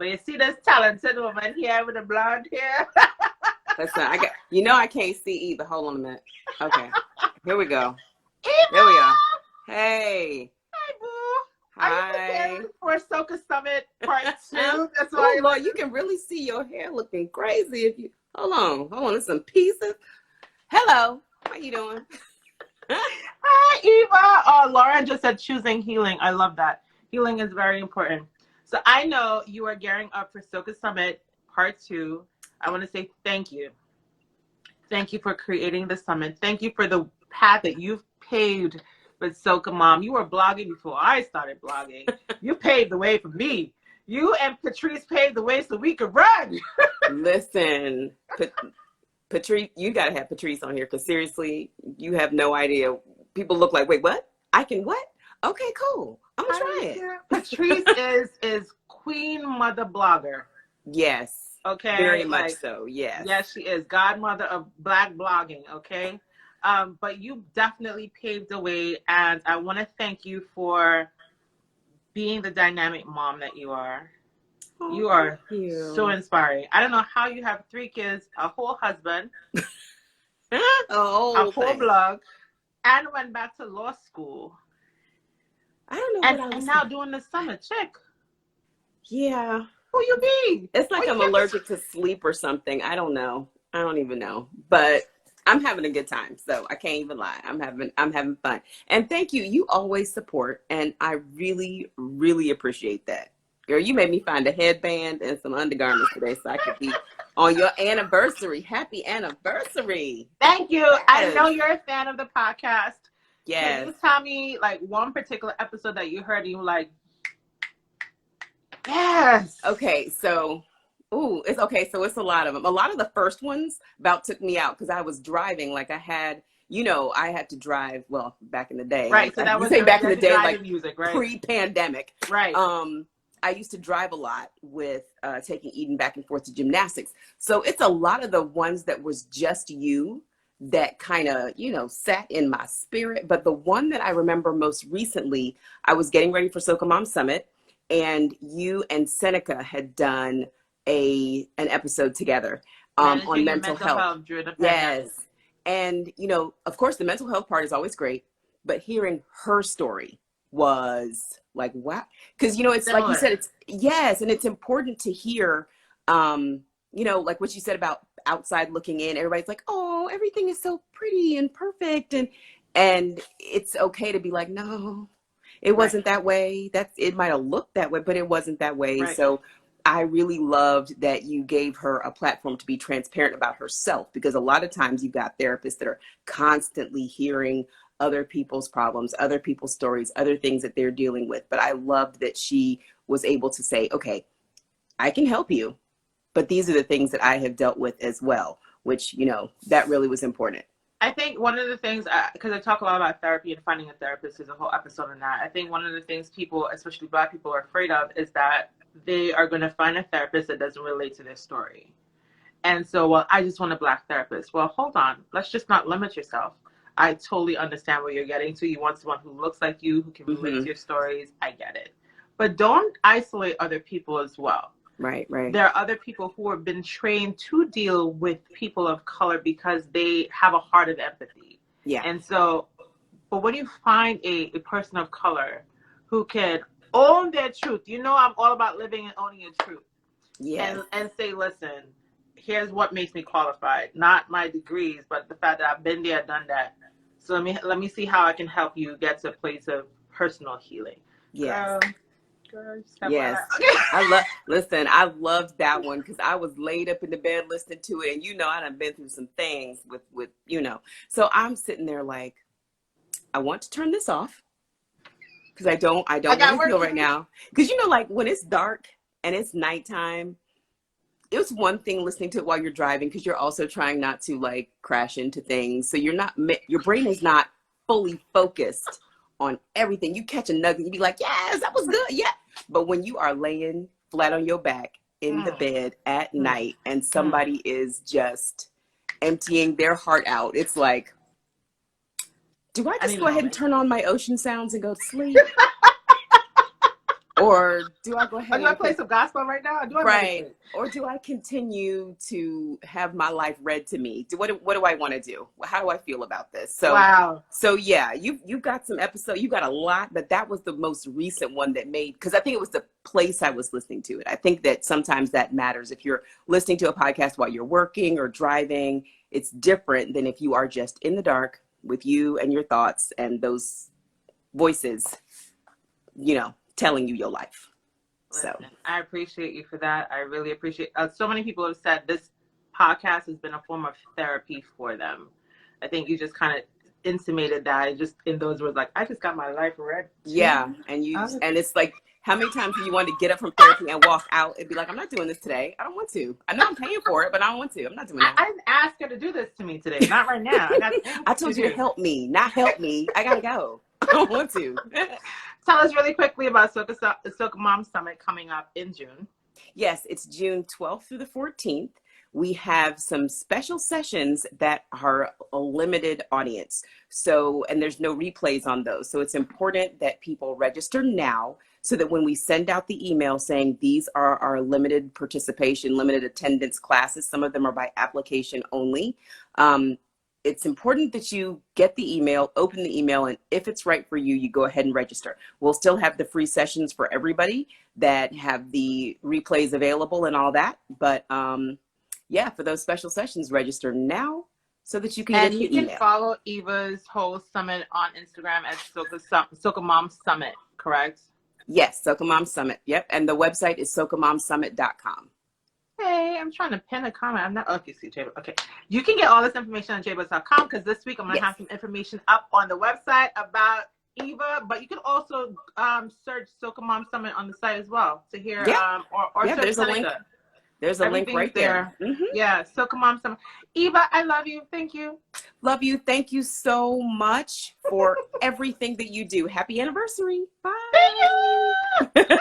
But you see this talented woman here with the blonde hair. Listen, I can't see either. Hold on a minute. Okay, here we go. Eva! There we go. Hey. Hi, boo. Are you Hi. preparing for Soca Summit Part 2? That's Oh, why Lord, you can really see your hair looking crazy if you... Hold on. There's some pieces. Hello. How you doing? Hi, Eva. Oh, Lauren just said choosing healing. I love that. Healing is very important. So I know you are gearing up for Soca Summit Part 2. I want to say thank you. Thank you for creating the summit. Thank you for the path that you've paved with SocaMom. You were blogging before I started blogging. You paved the way for me. You and Patrice paved the way so we could run. Listen, Patrice, you got to have Patrice on here because seriously, you have no idea. People look like, wait, what? I can what? Okay, cool. I'm going to try it. Patrice is queen mother blogger. Yes. Okay. Very much so. Yes. Yes, she is godmother of Black blogging. Okay. But you definitely paved the way, and I want to thank you for being the dynamic mom that you are. Oh, you are you. so inspiring. I don't know how you have 3 kids, a whole husband, a full blog, and went back to law school. I don't know and now doing the summit. Chick. Yeah. Who you be? It's like I'm allergic to sleep or something. I don't know. I don't even know. But I'm having a good time, so I can't even lie. I'm having fun. And thank you. You always support, and I really, really appreciate that. Girl, you made me find a headband and some undergarments today so I could be on your anniversary. Happy anniversary. Thank you. Yes. I know you're a fan of the podcast. Yes. Can you tell me like one particular episode that you heard and you were like, yes. Okay, so it's a lot of them. A lot of the first ones about took me out because I was driving. Like I had to drive, well, back in the day. Right. So that was back in the day, like music, right? Pre-pandemic. Right. I used to drive a lot with taking Eden back and forth to gymnastics. So it's a lot of the ones that was just you that kind of, sat in my spirit. But the one that I remember most recently, I was getting ready for SocaMom Summit, and you and Seneca had done an episode together on mental health. Yes. And, of course, the mental health part is always great, but hearing her story was like, wow. Because, it's similar. Like you said, and it's important to hear, like what you said about outside looking in. Everybody's like, oh, everything is so pretty and perfect. And it's okay to be like, no, it wasn't that way. It might have looked that way, but it wasn't that way. Right. So I really loved that you gave her a platform to be transparent about herself, because a lot of times you've got therapists that are constantly hearing other people's problems, other people's stories, other things that they're dealing with. But I loved that she was able to say, okay, I can help you, but these are the things that I have dealt with as well, which, that really was important. I think one of the things, because I talk a lot about therapy and finding a therapist, there's a whole episode on that. I think one of the things people, especially Black people, are afraid of is that they are going to find a therapist that doesn't relate to their story. And so, well, I just want a Black therapist. Well, hold on. Let's just not limit yourself. I totally understand what you're getting to. You want someone who looks like you, who can relate to your stories. I get it. But don't isolate other people as well. Right. There are other people who have been trained to deal with people of color because they have a heart of empathy. Yeah. And so, but when you find a person of color who can own their truth, I'm all about living and owning your truth. Yes. And say, listen, here's what makes me qualified. Not my degrees, but the fact that I've been there, done that. So let me see how I can help you get to a place of personal healing. Yes. Yes. I loved that one because I was laid up in the bed listening to it, and I done been through some things with so I'm sitting there like, I want to turn this off because I don't want to feel right now, because like when it's dark and it's nighttime, it was one thing listening to it while you're driving because you're also trying not to like crash into things, so your brain is not fully focused on everything. You catch a nugget, you be like, yes, that was good, yeah. But when you are laying flat on your back in the bed at night and somebody is just emptying their heart out, it's like, do I just go ahead and turn on my ocean sounds and go to sleep? Or do I go Or ahead do I and play some gospel right now? Or do I right? meditate? Or do I continue to have my life read to me? What do I want to do? How do I feel about this? Wow. So yeah, you got some episodes. You got a lot, but that was the most recent one that made, because I think it was the place I was listening to it. I think that sometimes that matters. If you're listening to a podcast while you're working or driving, it's different than if you are just in the dark with you and your thoughts and those voices, telling you your life. So Listen, I appreciate you for that. I really appreciate. So many people have said this podcast has been a form of therapy for them. I think you just kind of intimated that, just in those words, like I just got my life read yeah, too. and it's like, how many times do you want to get up from therapy and walk out and be like, I'm not doing this today. I don't want to. I know I'm paying for it, but I don't want to. I'm not doing that. I didn't ask her to do this to me today. Not right now. I got things I to told you to do. help me, not help me. I gotta go. I don't want to. Tell us really quickly about SocaMom Summit coming up in June. Yes, it's June 12th through the 14th. We have some special sessions that are a limited audience. So, and there's no replays on those. So it's important that people register now so that when we send out the email saying these are our limited participation, limited attendance classes, some of them are by application only. It's important that you get the email, open the email, and if it's right for you, you go ahead and register. We'll still have the free sessions for everybody that have the replays available and all that. But yeah, for those special sessions, register now so that you can get And the you can email. follow Eva's whole summit on Instagram at SocaMom Summit, correct? Yes, SocaMom Summit. Yep. And the website is SocaMomSummit.com. Hey, I'm trying to pin a comment. I'm not. Okay, see, Jabez. Okay. You can get all this information on jabez.com because this week I'm going to Yes. have some information up on the website about Eva, but you can also search SocaMom Summit on the site as well to hear, Yeah. or Yeah, search there's a link. Seneca. There's a link Everything's right there. Mm-hmm. Yeah, SocaMom Summit. Eva, I love you. Thank you. Love you. Thank you so much for everything that you do. Happy anniversary. Bye. Thank you.